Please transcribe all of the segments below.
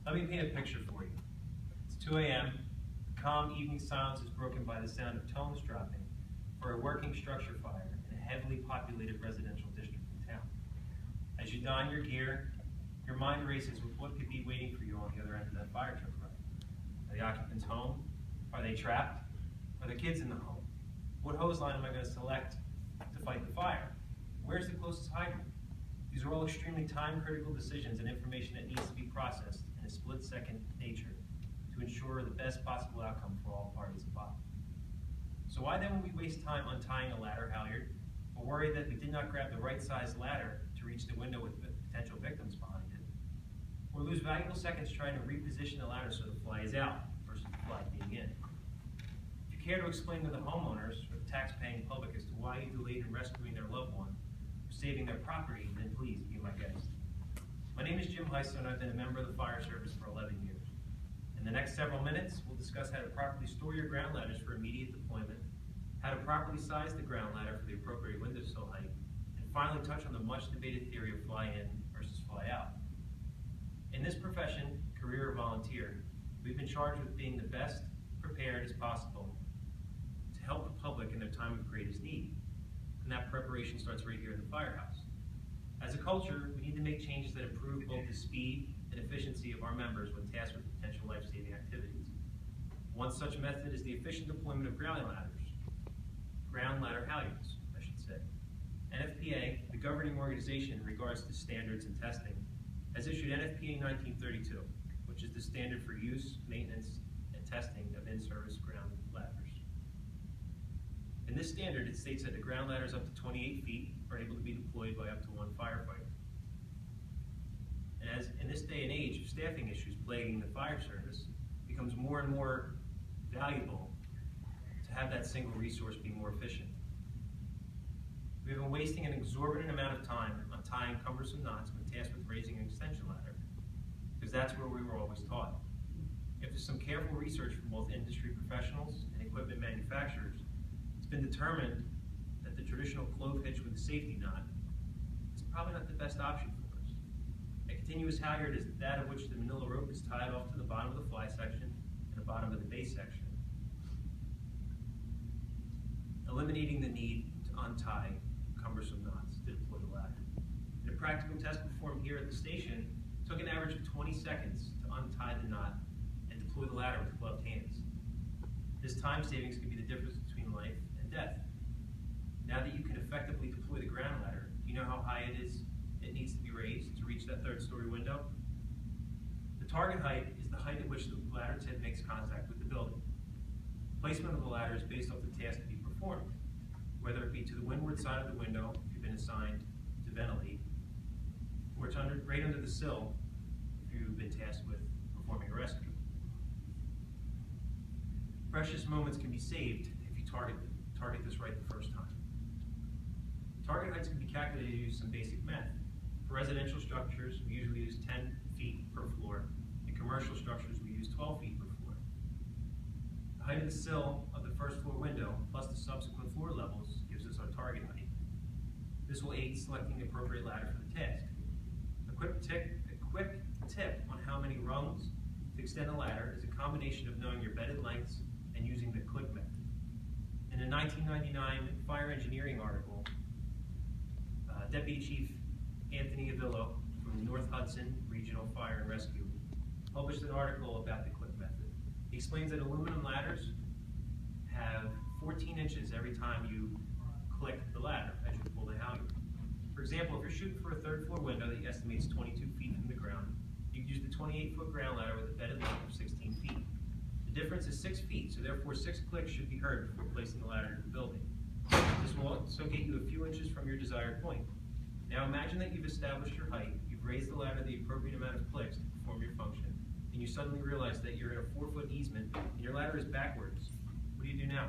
Let me paint a picture for you. It's 2 a.m. The calm evening silence is broken by the sound of tones dropping for a working structure fire in a heavily populated residential district in town. As you don your gear, your mind races with what could be waiting for you on the other end of that fire truck ride. Are the occupants home? Are they trapped? Are the kids in the home? What hose line am I going to select to fight the fire? Where's the closest hydrant? These are all extremely time-critical decisions and information that needs to be processed in a split-second nature to ensure the best possible outcome for all parties involved. So why then would we waste time untying a ladder halyard, or worry that we did not grab the right size ladder to reach the window with potential victims behind it, or lose valuable seconds trying to reposition the ladder so the fly is out versus the fly being in? If you care to explain to the homeowners or the tax-paying public as to why you delayed in rescuing their loved one, saving their property, then please be my guest. My name is Jim Heiss, and I've been a member of the fire service for 11 years. In the next several minutes, we'll discuss how to properly store your ground ladders for immediate deployment, how to properly size the ground ladder for the appropriate windowsill height, and finally touch on the much debated theory of fly in versus fly out. In this profession, career or volunteer, we've been charged with being the best prepared as possible to help the public in their time of greatest need. And that preparation starts right here in the firehouse. As a culture, we need to make changes that improve both the speed and efficiency of our members when tasked with potential life-saving activities. One such method is the efficient deployment of ground ladder halyards, I should say. NFPA, the governing organization in regards to standards and testing, has issued NFPA 1932, which is the standard for use, maintenance, and testing of in-service ground ladders. In this standard, it states that the ground ladders up to 28 feet are able to be deployed by up to one firefighter. And as in this day and age of staffing issues plaguing the fire service, it becomes more and more valuable to have that single resource be more efficient. We have been wasting an exorbitant amount of time on tying cumbersome knots when tasked with raising an extension ladder, because that's where we were always taught. After some careful research from both industry professionals and equipment manufacturers, it's been determined that the traditional clove hitch with a safety knot is probably not the best option for us. A continuous halyard is that of which the manila rope is tied off to the bottom of the fly section and the bottom of the base section, eliminating the need to untie cumbersome knots to deploy the ladder. In a practical test performed here at the station, it took an average of 20 seconds to untie the knot and deploy the ladder with gloved hands. This time savings could be the difference between life and death. Now that you can effectively deploy the ground ladder, do you know how high it needs to be raised to reach that third-story window? The target height is the height at which the ladder tip makes contact with the building. Placement of the ladder is based off the task to be performed, whether it be to the windward side of the window if you've been assigned to ventilate, or it's right under the sill if you've been tasked with performing a rescue. Precious moments can be saved if you target this right the first time. Target heights can be calculated using some basic math. For residential structures, we usually use 10 feet per floor. In commercial structures, we use 12 feet per floor. The height of the sill of the first floor window plus the subsequent floor levels gives us our target height. This will aid selecting the appropriate ladder for the task. A quick tip on how many rungs to extend a ladder is a combination of knowing your bedded lengths and using the click method. In a 1999 fire engineering article, Deputy Chief Anthony Avillo from North Hudson Regional Fire and Rescue published an article about the click method. He explains that aluminum ladders have 14 inches every time you click the ladder as you pull the halyard. For example, if you're shooting for a third floor window that estimates 22 feet from the ground, you can use the 28-foot ground ladder with a bedded length of 16 feet. The difference is 6 feet, so therefore 6 clicks should be heard before placing the ladder into the building. This will also get you a few inches from your desired point. Now imagine that you've established your height, you've raised the ladder the appropriate amount of clicks to perform your function, and you suddenly realize that you're in a 4-foot easement and your ladder is backwards. What do you do now?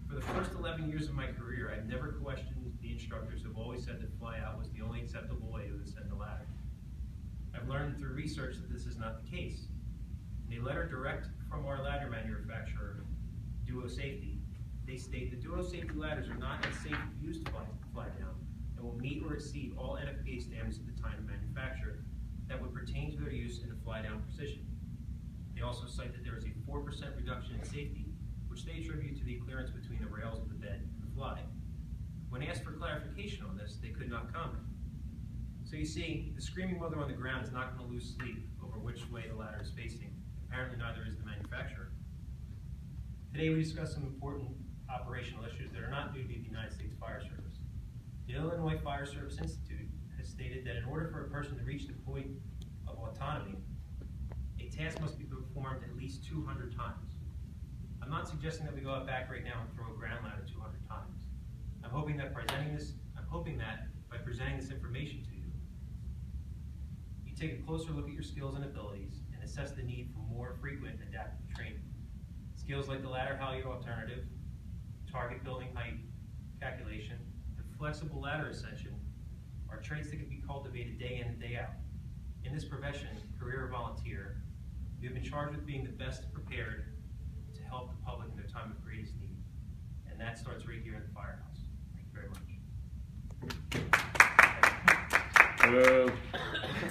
For the first 11 years of my career, I've never questioned the instructors who have always said that fly out was the only acceptable way to ascend the ladder. I've learned through research that this is not the case. In a letter direct from our ladder manufacturer, Duo Safety, they state that Duo Safety ladders are not as safe to use to fly down and will meet or exceed all NFPA standards at the time of manufacture that would pertain to their use in the fly lie-down position. They also cite that there is a 4% reduction in safety, which they attribute to the clearance between the rails of the bed and the fly. When asked for clarification on this, they could not comment. So you see, the screaming mother on the ground is not going to lose sleep over which way the ladder is facing. Apparently neither is the manufacturer. Today we discuss some important operational issues that are not new to the United States Fire Service. The Illinois Fire Service Institute has stated that in order for a person to reach the point of autonomy, a task must be performed at least 200 times. I'm not suggesting that we go out back right now and throw a ground ladder 200 times. I'm hoping that by presenting this information to you, you take a closer look at your skills and abilities and assess the need for more frequent adaptive training. Skills like the ladder halyard alternative, target building height calculation, and flexible ladder ascension are traits that can be cultivated day in and day out. In this profession, career or volunteer, we have been charged with being the best prepared to help the public in their time of greatest need. And that starts right here in the firehouse. Thank you very much.